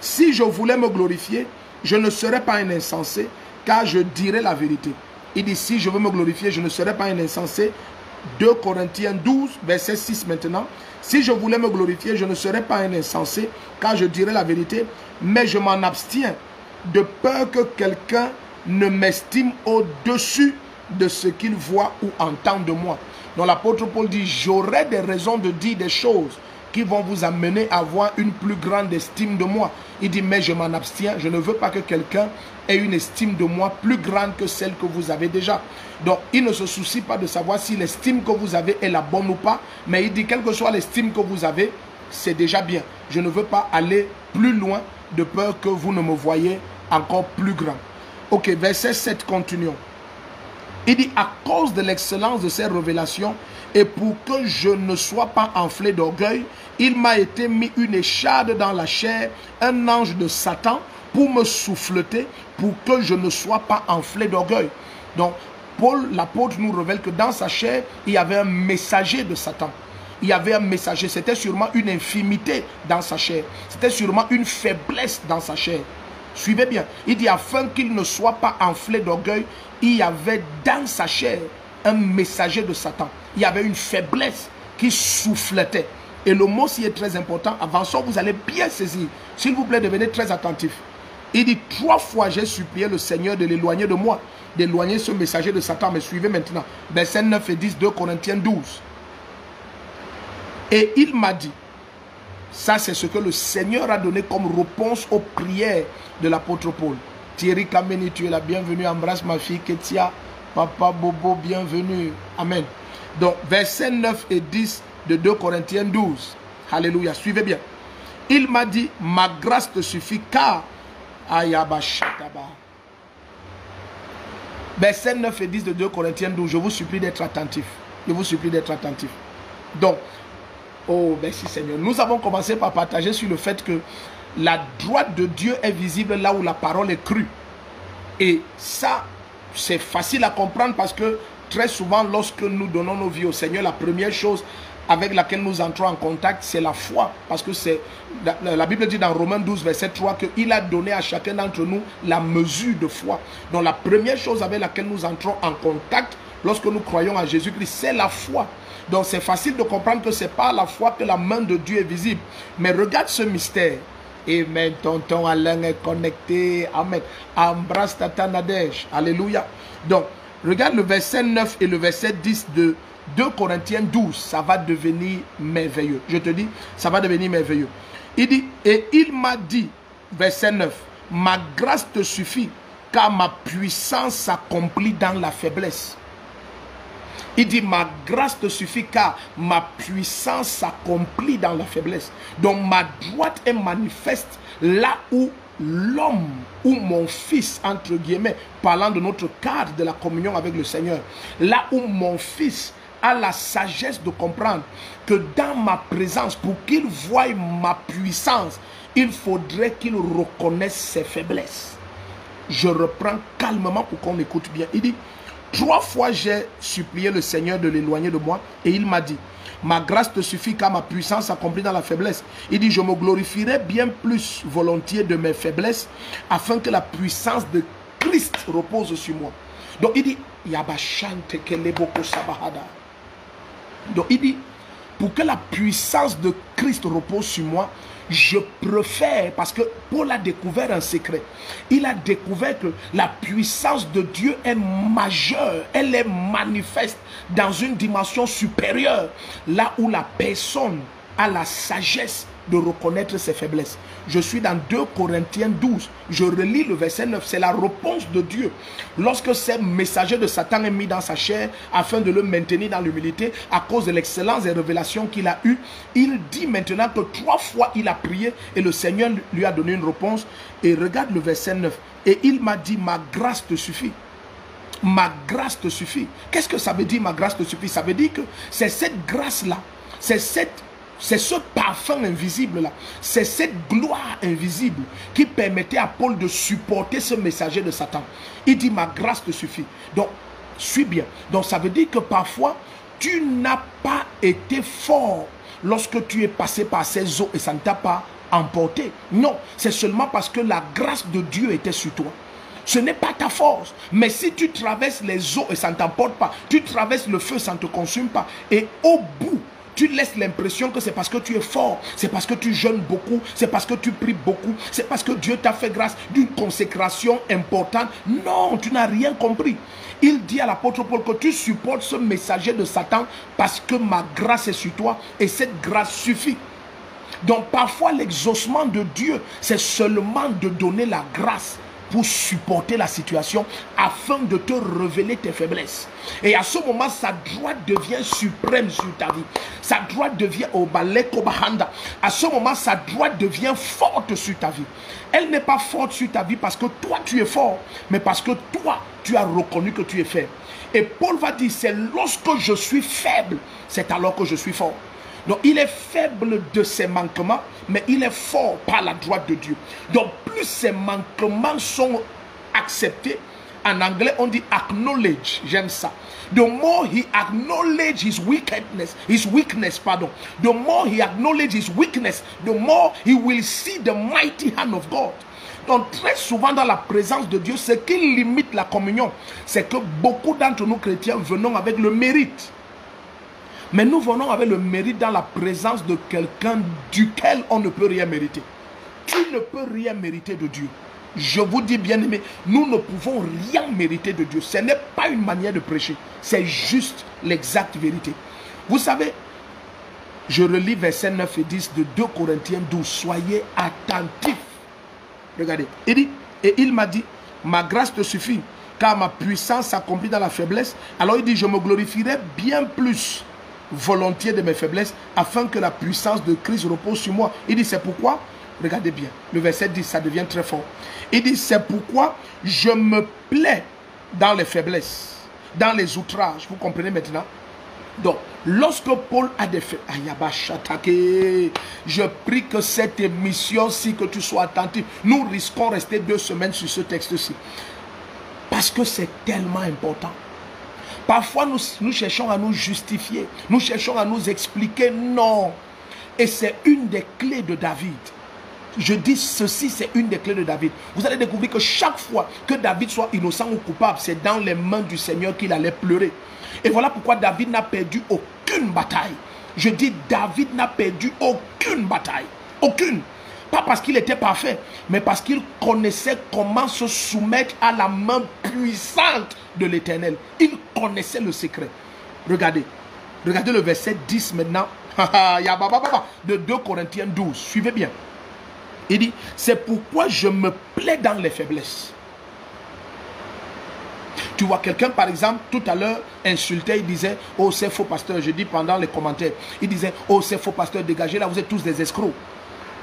Si je voulais me glorifier, je ne serais pas un insensé, car je dirais la vérité. Il dit, si je veux me glorifier, je ne serais pas un insensé. 2 Corinthiens 12, verset 6 maintenant. Si je voulais me glorifier, je ne serais pas un insensé, car je dirais la vérité, mais je m'en abstiens, de peur que quelqu'un ne m'estime au-dessus de ce qu'il voit ou entend de moi. Donc l'apôtre Paul dit, j'aurai des raisons de dire des choses qui vont vous amener à avoir une plus grande estime de moi. Il dit, mais je m'en abstiens, je ne veux pas que quelqu'un ait une estime de moi plus grande que celle que vous avez déjà. Donc, il ne se soucie pas de savoir si l'estime que vous avez est la bonne ou pas, mais il dit, quelle que soit l'estime que vous avez, c'est déjà bien. Je ne veux pas aller plus loin de peur que vous ne me voyez encore plus grand. Ok, verset 7, continuons. Il dit, à cause de l'excellence de ces révélations, et pour que je ne sois pas enflé d'orgueil, il m'a été mis une écharde dans la chair, un ange de Satan, pour me souffleter, pour que je ne sois pas enflé d'orgueil. Donc, Paul, l'apôtre, nous révèle que dans sa chair, il y avait un messager de Satan. Il y avait un messager, c'était sûrement une infimité dans sa chair. C'était sûrement une faiblesse dans sa chair. Suivez bien. Il dit, afin qu'il ne soit pas enflé d'orgueil, il y avait dans sa chair un messager de Satan. Il y avait une faiblesse qui souffletait. Et le mot ci est très important. Avançons, vous allez bien saisir. S'il vous plaît, devenez très attentifs. Il dit, 3 fois j'ai supplié le Seigneur de l'éloigner de moi, d'éloigner ce messager de Satan. Mais suivez maintenant. Versets 9 et 10, 2 Corinthiens 12. Et il m'a dit, ça c'est ce que le Seigneur a donné comme réponse aux prières de l'apôtre Paul. Thierry Kameni, tu es la bienvenue. Embrasse ma fille Ketia. Papa Bobo, bienvenue. Amen. Donc, versets 9 et 10 de 2 Corinthiens 12. Alléluia. Suivez bien. Il m'a dit, ma grâce te suffit car... Versets 9 et 10 de 2 Corinthiens 12. Je vous supplie d'être attentif. Je vous supplie d'être attentif. Donc, oh, merci Seigneur. Nous avons commencé par partager sur le fait que la droite de Dieu est visible là où la parole est crue. Et ça, c'est facile à comprendre parce que très souvent, lorsque nous donnons nos vies au Seigneur, la première chose avec laquelle nous entrons en contact, c'est la foi. Parce que c'est la Bible dit dans Romains 12, verset 3, qu'il a donné à chacun d'entre nous la mesure de foi. Donc la première chose avec laquelle nous entrons en contact lorsque nous croyons à Jésus-Christ, c'est la foi. Donc c'est facile de comprendre que ce n'est pas la foi que la main de Dieu est visible. Mais regarde ce mystère. Amen. Tonton Alain est connecté. Amen. Embrasse Tata Nadège. Alléluia. Donc, regarde le verset 9 et le verset 10 de 2 Corinthiens 12. Ça va devenir merveilleux. Je te dis, ça va devenir merveilleux. Il dit, et il m'a dit, verset 9, ma grâce te suffit, car ma puissance s'accomplit dans la faiblesse. Il dit, ma grâce te suffit car ma puissance s'accomplit dans la faiblesse. Donc ma droite est manifeste là où l'homme ou mon fils, entre guillemets, parlant de notre cadre de la communion avec le Seigneur, là où mon fils a la sagesse de comprendre que dans ma présence, pour qu'il voie ma puissance, il faudrait qu'il reconnaisse ses faiblesses. Je reprends calmement pour qu'on écoute bien. Il dit, 3 fois j'ai supplié le Seigneur de l'éloigner de moi et il m'a dit, ma grâce te suffit car ma puissance s'accomplit dans la faiblesse. Il dit, je me glorifierai bien plus volontiers de mes faiblesses afin que la puissance de Christ repose sur moi. Donc il dit, donc il dit, pour que la puissance de Christ repose sur moi, je préfère, parce que Paul a découvert un secret. Il a découvert que la puissance de Dieu est majeure, elle est manifeste dans une dimension supérieure, là où la personne a la sagesse de reconnaître ses faiblesses. Je suis dans 2 Corinthiens 12, je relis le verset 9, c'est la réponse de Dieu. Lorsque ce messager de Satan est mis dans sa chair, afin de le maintenir dans l'humilité, à cause de l'excellence des révélations qu'il a eues, il dit maintenant que 3 fois il a prié et le Seigneur lui a donné une réponse. Et regarde le verset 9, et il m'a dit, ma grâce te suffit. Ma grâce te suffit. Qu'est-ce que ça veut dire, ma grâce te suffit? Ça veut dire que c'est cette grâce-là, c'est ce parfum invisible-là, c'est cette gloire invisible qui permettait à Paul de supporter ce messager de Satan. Il dit, ma grâce te suffit. Donc, suis bien. Donc, ça veut dire que parfois, tu n'as pas été fort lorsque tu es passé par ces eaux et ça ne t'a pas emporté. Non, c'est seulement parce que la grâce de Dieu était sur toi. Ce n'est pas ta force. Mais si tu traverses les eaux et ça ne t'emporte pas, tu traverses le feu, ça ne te consume pas. Et au bout tu laisses l'impression que c'est parce que tu es fort, c'est parce que tu jeûnes beaucoup, c'est parce que tu pries beaucoup, c'est parce que Dieu t'a fait grâce d'une consécration importante. Non, tu n'as rien compris. Il dit à l'apôtre Paul que tu supportes ce messager de Satan parce que ma grâce est sur toi et cette grâce suffit. Donc parfois l'exaucement de Dieu, c'est seulement de donner la grâce pour supporter la situation afin de te révéler tes faiblesses. Et à ce moment, sa droite devient suprême sur ta vie. Sa droite devient au baleko bahanda. À ce moment, sa droite devient forte sur ta vie. Elle n'est pas forte sur ta vie parce que toi tu es fort, mais parce que toi tu as reconnu que tu es faible. Et Paul va dire, c'est lorsque je suis faible, c'est alors que je suis fort. Donc il est faible de ses manquements, mais il est fort par la droite de Dieu. Donc plus ses manquements sont acceptés, en anglais on dit acknowledge, j'aime ça. The more he acknowledges his weakness, the more he acknowledges his weakness, the more he will see the mighty hand of God. Donc très souvent dans la présence de Dieu, ce qui limite la communion, c'est que beaucoup d'entre nous chrétiens venons avec le mérite. Mais nous venons avec le mérite dans la présence de quelqu'un duquel on ne peut rien mériter. Tu ne peux rien mériter de Dieu. Je vous dis bien aimé, nous ne pouvons rien mériter de Dieu. Ce n'est pas une manière de prêcher. C'est juste l'exacte vérité. Vous savez, je relis versets 9 et 10 de 2 Corinthiens 12. Soyez attentifs. Regardez. Il dit, et il m'a dit, ma grâce te suffit, car ma puissance s'accomplit dans la faiblesse. Alors il dit, je me glorifierai bien plus volontiers de mes faiblesses, afin que la puissance de Christ repose sur moi. Il dit, c'est pourquoi, regardez bien, le verset 10, ça devient très fort. Il dit, c'est pourquoi je me plais dans les faiblesses, dans les outrages. Vous comprenez maintenant? Donc, lorsque Paul a des faiblesses, je prie que cette émission-ci, que tu sois attentif, nous risquons de rester 2 semaines sur ce texte-ci. Parce que c'est tellement important. Parfois, nous cherchons à nous justifier. Nous cherchons à nous expliquer. Non. Et c'est une des clés de David. Je dis ceci, c'est une des clés de David. Vous allez découvrir que chaque fois que David soit innocent ou coupable, c'est dans les mains du Seigneur qu'il allait pleurer. Et voilà pourquoi David n'a perdu aucune bataille. Je dis, David n'a perdu aucune bataille. Aucune. Pas parce qu'il était parfait, mais parce qu'il connaissait comment se soumettre à la main puissante de l'Éternel. Il connaissait le secret. Regardez. Regardez le verset 10 maintenant. De 2 Corinthiens 12. Suivez bien. Il dit, c'est pourquoi je me plais dans les faiblesses. Tu vois, quelqu'un par exemple, tout à l'heure, insultait, il disait, oh c'est faux pasteur, je dis pendant les commentaires, il disait, oh c'est faux pasteur, dégagez là, vous êtes tous des escrocs.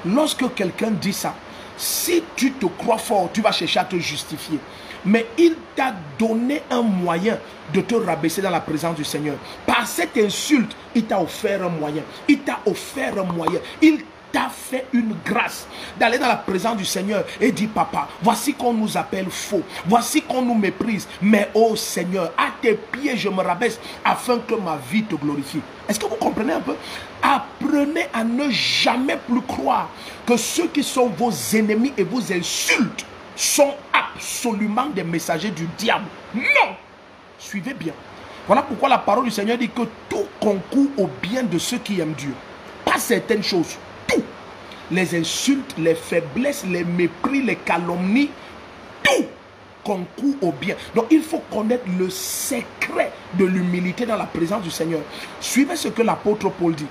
Lorsque quelqu'un dit ça, si tu te crois fort, tu vas chercher à te justifier. Mais il t'a donné un moyen de te rabaisser dans la présence du Seigneur. Par cette insulte, il t'a offert un moyen. Il t'a offert un moyen. Il t'a fait une grâce d'aller dans la présence du Seigneur et dire, papa, voici qu'on nous appelle faux, voici qu'on nous méprise, mais oh Seigneur, à tes pieds je me rabaisse afin que ma vie te glorifie. Est-ce que vous comprenez un peu? Apprenez à ne jamais plus croire que ceux qui sont vos ennemis et vous insultent sont absolument des messagers du diable. Non! Suivez bien. Voilà pourquoi la parole du Seigneur dit que tout concourt au bien de ceux qui aiment Dieu. Pas certaines choses. Tout. Les insultes, les faiblesses, les mépris, les calomnies, tout concourt au bien. Donc il faut connaître le secret de l'humilité dans la présence du Seigneur. Suivez ce que l'apôtre Paul dit.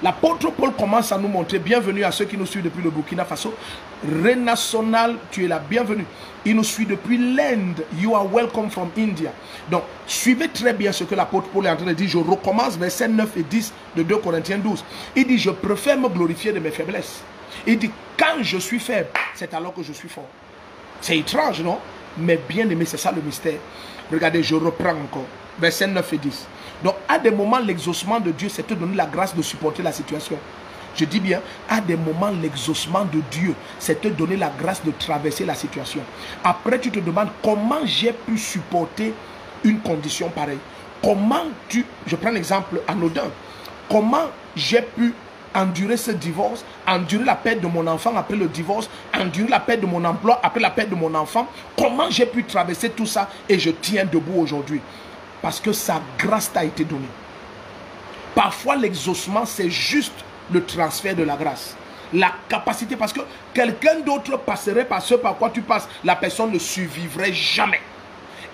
L'apôtre Paul commence à nous montrer, bienvenue à ceux qui nous suivent depuis le Burkina Faso. Renational, tu es la bienvenue. Il nous suit depuis l'Inde. You are welcome from India. Donc, suivez très bien ce que l'apôtre Paul est en train de dire. Je recommence versets 9 et 10 de 2 Corinthiens 12. Il dit, je préfère me glorifier de mes faiblesses. Il dit, quand je suis faible, c'est alors que je suis fort. C'est étrange, non? Mais bien aimé, c'est ça le mystère. Regardez, je reprends encore. Versets 9 et 10. Donc, à des moments, l'exaucement de Dieu, c'est te donner la grâce de supporter la situation. Je dis bien, à des moments, l'exaucement de Dieu, c'est te donner la grâce de traverser la situation. Après, tu te demandes comment j'ai pu supporter une condition pareille. Comment je prends l'exemple anodin, comment j'ai pu endurer ce divorce, endurer la perte de mon enfant après le divorce, endurer la perte de mon emploi après la perte de mon enfant. Comment j'ai pu traverser tout ça et je tiens debout aujourd'hui? Parce que sa grâce t'a été donnée. Parfois, l'exaucement, c'est juste le transfert de la grâce. La capacité, parce que quelqu'un d'autre passerait par ce par quoi tu passes, la personne ne survivrait jamais.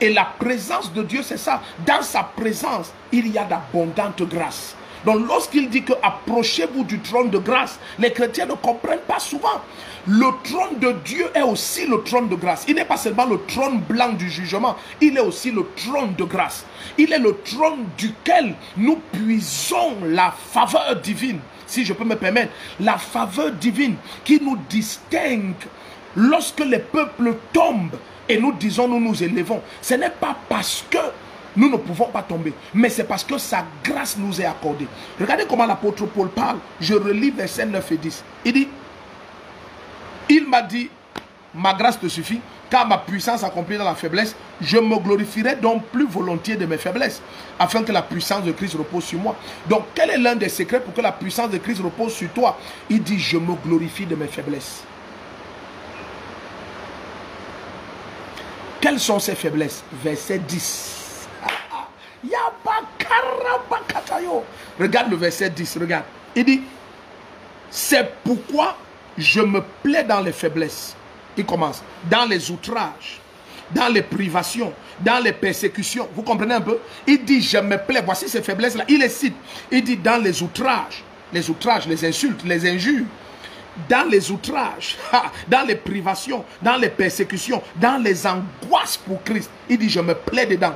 Et la présence de Dieu, c'est ça. Dans sa présence, il y a d'abondantes grâces. Donc lorsqu'il dit que approchez-vous du trône de grâce, les chrétiens ne comprennent pas souvent. Le trône de Dieu est aussi le trône de grâce. Il n'est pas seulement le trône blanc du jugement, il est aussi le trône de grâce. Il est le trône duquel nous puisons la faveur divine, si je peux me permettre, la faveur divine qui nous distingue lorsque les peuples tombent et nous disons nous nous élevons. Ce n'est pas parce que nous ne pouvons pas tomber, mais c'est parce que sa grâce nous est accordée. Regardez comment l'apôtre Paul parle. Je relis versets 9 et 10. Il dit, il m'a dit, ma grâce te suffit, car ma puissance accomplie dans la faiblesse, je me glorifierai donc plus volontiers de mes faiblesses, afin que la puissance de Christ repose sur moi. Donc quel est l'un des secrets pour que la puissance de Christ repose sur toi? Il dit, je me glorifie de mes faiblesses. Quelles sont ces faiblesses? Verset 10. Regarde le verset 10, regarde. Il dit, c'est pourquoi je me plais dans les faiblesses. Il commence, dans les outrages, dans les privations, dans les persécutions. Vous comprenez un peu? Il dit, je me plais. Voici ces faiblesses-là. Il les cite. Il dit, dans les outrages, les insultes, les injures, dans les outrages, dans les privations, dans les persécutions, dans les angoisses pour Christ. Il dit, je me plais dedans.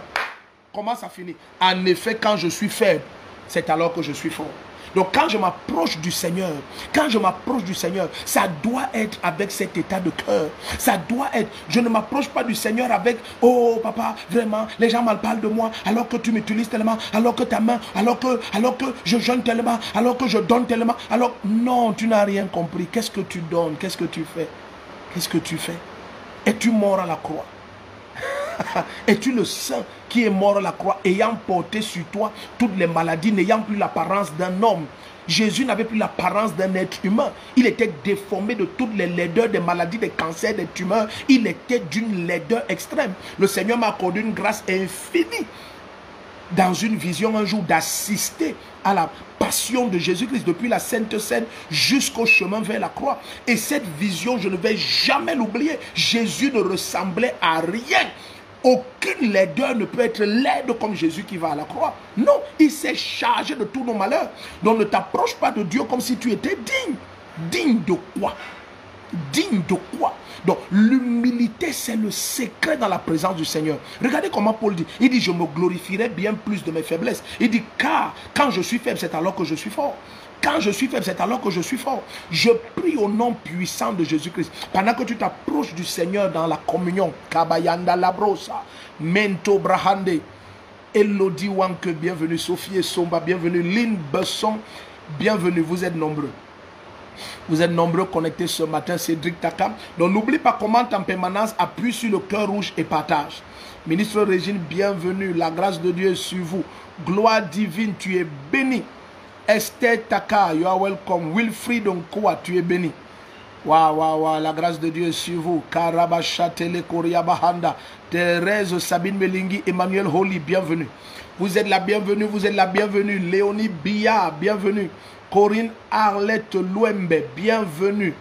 Comment ça finit? En effet, quand je suis faible, c'est alors que je suis fort. Donc quand je m'approche du Seigneur, ça doit être avec cet état de cœur. Ça doit être, je ne m'approche pas du Seigneur avec, oh papa, vraiment, les gens mal parlent de moi, alors que tu m'utilises tellement, alors que ta main, alors que je jeûne tellement, alors que je donne tellement, alors, non, tu n'as rien compris. Qu'est-ce que tu donnes? Qu'est-ce que tu fais? Qu'est-ce que tu fais? Es-tu mort à la croix? Es-tu le saint qui est mort à la croix, ayant porté sur toi toutes les maladies, n'ayant plus l'apparence d'un homme? Jésus n'avait plus l'apparence d'un être humain. Il était déformé de toutes les laideurs, des maladies, des cancers, des tumeurs. Il était d'une laideur extrême. Le Seigneur m'a accordé une grâce infinie dans une vision un jour d'assister à la passion de Jésus-Christ depuis la Sainte Seine jusqu'au chemin vers la croix. Et cette vision, je ne vais jamais l'oublier. Jésus ne ressemblait à rien. Aucune laideur ne peut être laide comme Jésus qui va à la croix. Non, il s'est chargé de tous nos malheurs. Donc ne t'approche pas de Dieu comme si tu étais digne. Digne de quoi? Digne de quoi? Donc l'humilité, c'est le secret dans la présence du Seigneur. Regardez comment Paul dit. Il dit, je me glorifierai bien plus de mes faiblesses. Il dit, car quand je suis faible, c'est alors que je suis fort. Quand je suis faible, c'est alors que je suis fort. Je prie au nom puissant de Jésus-Christ. Pendant que tu t'approches du Seigneur dans la communion, Kabayanda Labrosa, Mento Brahande, Elodie Wanke, bienvenue, Sophie et Somba, bienvenue, Lynn Besson, bienvenue, vous êtes nombreux. Vous êtes nombreux connectés ce matin, Cédric Takam. Donc n'oublie pas, commente en permanence, appuie sur le cœur rouge et partage. Ministre Régine, bienvenue, la grâce de Dieu est sur vous. Gloire divine, tu es béni. Esther Taka, you are welcome. Wilfried Onkoa, tu es béni. Waouh, la grâce de Dieu est sur vous. Karabachatele Koriabahanda, Thérèse Sabine Melingi, Emmanuel Holly, bienvenue. Vous êtes la bienvenue, vous êtes la bienvenue. Léonie Bia, bienvenue. Corinne Arlette Louembe, bienvenue.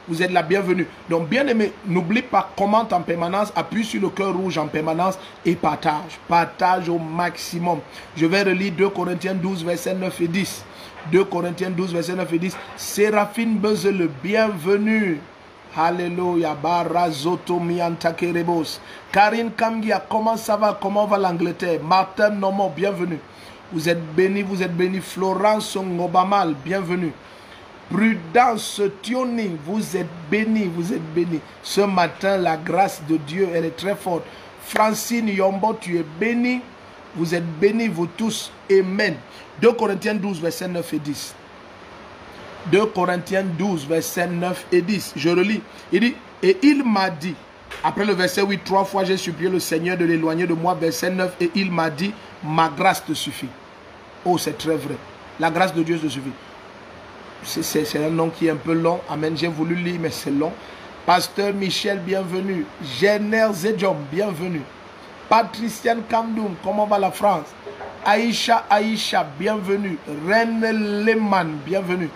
Vous êtes la bienvenue. Donc, bien aimé, n'oublie pas, commente en permanence, appuie sur le cœur rouge en permanence et partage. Partage au maximum. Je vais relire 2 Corinthiens 12, versets 9 et 10. 2 Corinthiens 12, versets 9 et 10. Séraphine Bezel, bienvenue. Alléluia. Barazoto Miantakerebos. Karine Kamgia, comment ça va? Comment va l'Angleterre? Martin Nomo, bienvenue. Vous êtes béni, vous êtes béni. Florence Ngobamal, bienvenue. Prudence Tioning, vous êtes béni, vous êtes béni. Ce matin, la grâce de Dieu, elle est très forte. Francine Yombo, tu es béni. Vous êtes bénis, vous tous. Amen. 2 Corinthiens 12, versets 9 et 10. 2 Corinthiens 12, versets 9 et 10. Je relis. Il dit, et il m'a dit, après le verset 8, 3 fois j'ai supplié le Seigneur de l'éloigner de moi. Verset 9, et il m'a dit, ma grâce te suffit. Oh, c'est très vrai. La grâce de Dieu te suffit. C'est un nom qui est un peu long. Amen. J'ai voulu lire, mais c'est long. Pasteur Michel, bienvenue. Jenner Zedjom, bienvenue. Patricienne Kamdoum, comment va la France? Aïcha, Aïcha, bienvenue. Reine Lehman, bienvenue.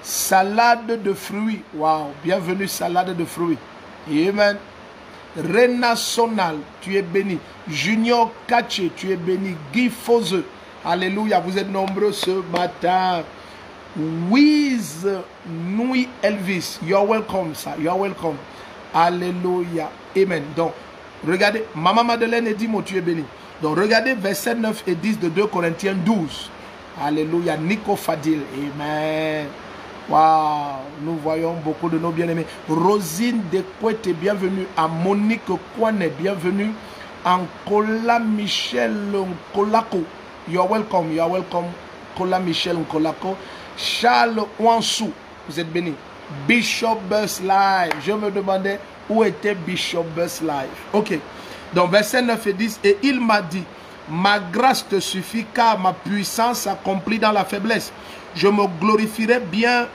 Salade de fruits. Waouh, bienvenue, salade de fruits. Amen. Rena Sonal, tu es béni. Junior Kaché, tu es béni. Guy Fose, alléluia, vous êtes nombreux ce matin. Wiz Nui Elvis, you are welcome, sir. You are welcome. Alléluia. Amen. Donc, regardez, Maman Madeleine et Dimo, tu es béni. Donc, regardez versets 9 et 10 de 2 Corinthiens 12. Alléluia. Nico Fadil. Amen. Waouh, nous voyons beaucoup de nos bien-aimés. Rosine Dekwete, bienvenue. À Monique Kwane, bienvenue. Ankola Michel Nkolako, you are welcome, you are welcome. Ankola Michel Nkolako. Charles Wansou, vous êtes béni. Bishop Bus Live, je me demandais où était Bishop Bus Live. Ok, donc verset 9 et 10, et il m'a dit, ma grâce te suffit car ma puissance s'accomplit dans la faiblesse. Je me glorifierai bien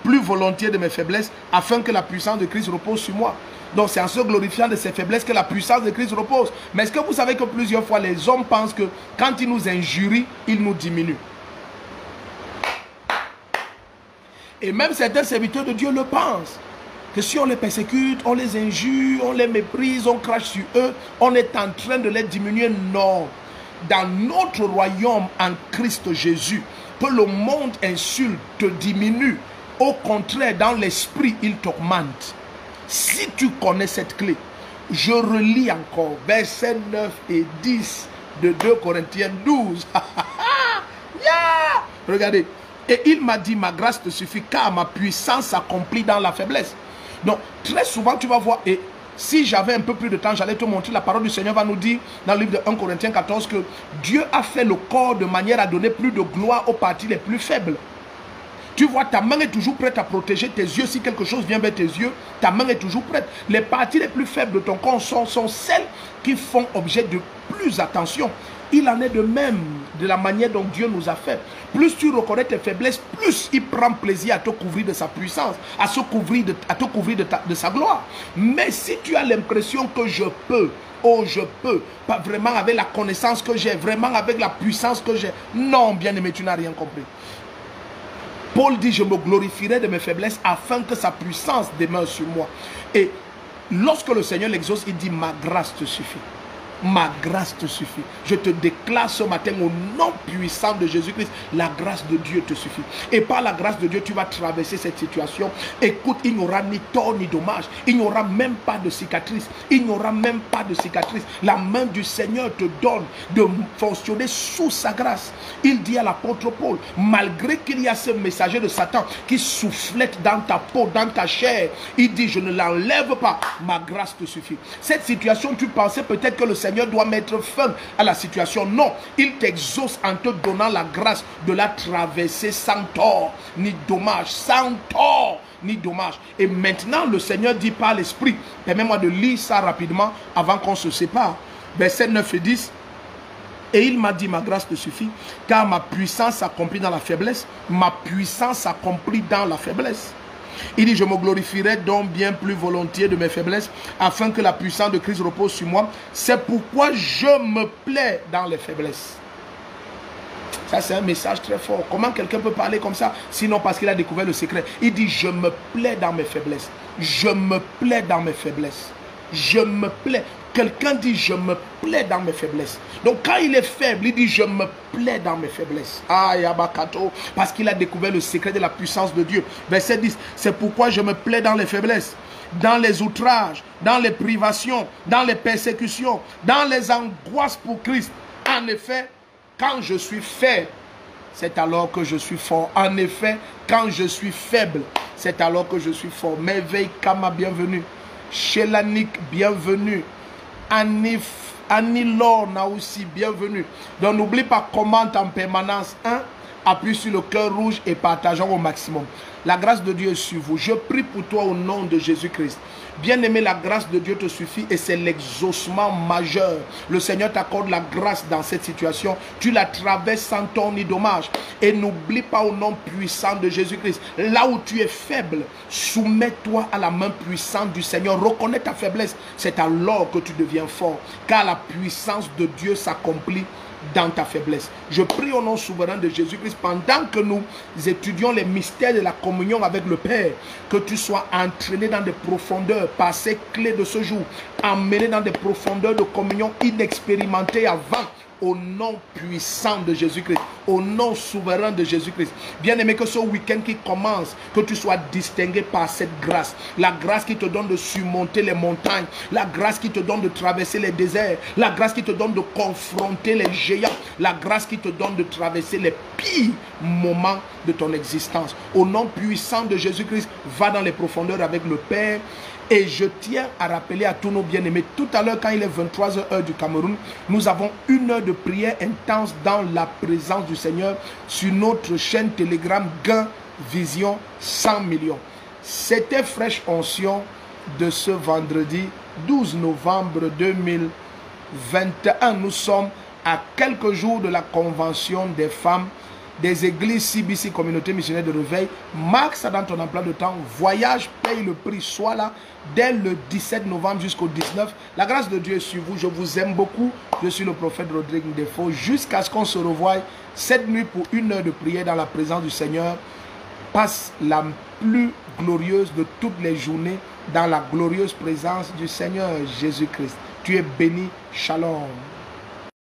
plus volontiers de mes faiblesses afin que la puissance de Christ repose sur moi. Donc c'est en se glorifiant de ses faiblesses que la puissance de Christ repose. Mais est-ce que vous savez que plusieurs fois les hommes pensent que quand ils nous injurient, ils nous diminuent? Et même certains serviteurs de Dieu le pensent. Que si on les persécute, on les injure, on les méprise, on crache sur eux, on est en train de les diminuer. Non. Dans notre royaume en Christ Jésus, que le monde insulte, te diminue. Au contraire, dans l'esprit, il t'augmente. Si tu connais cette clé, je relis encore versets 9 et 10 de 2 Corinthiens 12. Yeah! Regardez. Et il m'a dit, ma grâce te suffit car ma puissance s'accomplit dans la faiblesse. Donc, très souvent, tu vas voir, et si j'avais un peu plus de temps, j'allais te montrer, la parole du Seigneur va nous dire, dans le livre de 1 Corinthiens 14, que Dieu a fait le corps de manière à donner plus de gloire aux parties les plus faibles. Tu vois, ta main est toujours prête à protéger tes yeux. Si quelque chose vient vers tes yeux, ta main est toujours prête. Les parties les plus faibles de ton corps sont celles qui font objet de plus attention. Il en est de même de la manière dont Dieu nous a fait. Plus tu reconnais tes faiblesses, plus il prend plaisir à te couvrir de sa puissance, à te couvrir de sa gloire. Mais si tu as l'impression que je peux, oh je peux, pas vraiment avec la connaissance que j'ai, vraiment avec la puissance que j'ai, non bien-aimé, tu n'as rien compris. Paul dit, je me glorifierai de mes faiblesses afin que sa puissance demeure sur moi. Et lorsque le Seigneur l'exauce, il dit, ma grâce te suffit. Ma grâce te suffit. Je te déclare ce matin au nom puissant de Jésus-Christ, la grâce de Dieu te suffit. Et par la grâce de Dieu, tu vas traverser cette situation. Écoute, il n'y aura ni tort ni dommage. Il n'y aura même pas de cicatrice. Il n'y aura même pas de cicatrice. La main du Seigneur te donne de fonctionner sous sa grâce. Il dit à l'apôtre Paul, malgré qu'il y a ce messager de Satan qui soufflette dans ta peau, dans ta chair, il dit, je ne l'enlève pas. Ma grâce te suffit. Cette situation, tu pensais peut-être que le Seigneur doit mettre fin à la situation. Non, il t'exauce en te donnant la grâce de la traverser sans tort ni dommage, sans tort ni dommage. Et maintenant, le Seigneur dit par l'Esprit, permets-moi de lire ça rapidement avant qu'on se sépare. Versets 9 et 10. Et il m'a dit, ma grâce te suffit, car ma puissance s'accomplit dans la faiblesse. Ma puissance s'accomplit dans la faiblesse. Il dit, je me glorifierai donc bien plus volontiers de mes faiblesses, afin que la puissance de Christ repose sur moi. C'est pourquoi je me plais dans les faiblesses. Ça, c'est un message très fort. Comment quelqu'un peut parler comme ça? Sinon parce qu'il a découvert le secret. Il dit, je me plais dans mes faiblesses. Je me plais dans mes faiblesses. Je me plais. Quelqu'un dit, je me plais dans mes faiblesses. Donc quand il est faible, il dit, je me plais dans mes faiblesses. Ah, Yabakato, parce qu'il a découvert le secret de la puissance de Dieu. Verset 10, c'est pourquoi je me plais dans les faiblesses, dans les outrages, dans les privations, dans les persécutions, dans les angoisses pour Christ. En effet, quand je suis faible, c'est alors que je suis fort. En effet, quand je suis faible, c'est alors que je suis fort. Merveille Kama, bienvenue. Shelanik, bienvenue. Annie Lorna aussi, bienvenue. Donc n'oublie pas, commente en permanence. Appuie sur le cœur rouge et partageons au maximum. La grâce de Dieu est sur vous. Je prie pour toi au nom de Jésus-Christ. Bien-aimé, la grâce de Dieu te suffit et c'est l'exaucement majeur. Le Seigneur t'accorde la grâce dans cette situation. Tu la traverses sans tort ni dommage. Et n'oublie pas au nom puissant de Jésus-Christ. Là où tu es faible, soumets-toi à la main puissante du Seigneur. Reconnais ta faiblesse. C'est alors que tu deviens fort. Car la puissance de Dieu s'accomplit dans ta faiblesse. Je prie au nom souverain de Jésus-Christ, pendant que nous étudions les mystères de la communion avec le Père, que tu sois entraîné dans des profondeurs par ces clés de ce jour, emmené dans des profondeurs de communion inexpérimentées avant, au nom puissant de Jésus-Christ, au nom souverain de Jésus-Christ. Bien-aimé, que ce week-end qui commence, que tu sois distingué par cette grâce. La grâce qui te donne de surmonter les montagnes, la grâce qui te donne de traverser les déserts, la grâce qui te donne de confronter les géants, la grâce qui te donne de traverser les pires moments de ton existence. Au nom puissant de Jésus-Christ, va dans les profondeurs avec le Père. Et je tiens à rappeler à tous nos bien-aimés, tout à l'heure quand il est 23h heure du Cameroun, nous avons une heure de prière intense dans la présence du Seigneur sur notre chaîne Telegram Gain Vision 100 millions. C'était Fraîche Onction de ce vendredi 12 novembre 2021. Nous sommes à quelques jours de la convention des femmes des églises CBC, Communauté Missionnaire de Réveil. Marque ça dans ton emploi de temps. Voyage, paye le prix. Sois là dès le 17 novembre jusqu'au 19. La grâce de Dieu est sur vous. Je vous aime beaucoup. Je suis le prophète Rodrigue Ndefo. Jusqu'à ce qu'on se revoie cette nuit pour une heure de prière dans la présence du Seigneur. Passe la plus glorieuse de toutes les journées dans la glorieuse présence du Seigneur Jésus-Christ. Tu es béni. Shalom.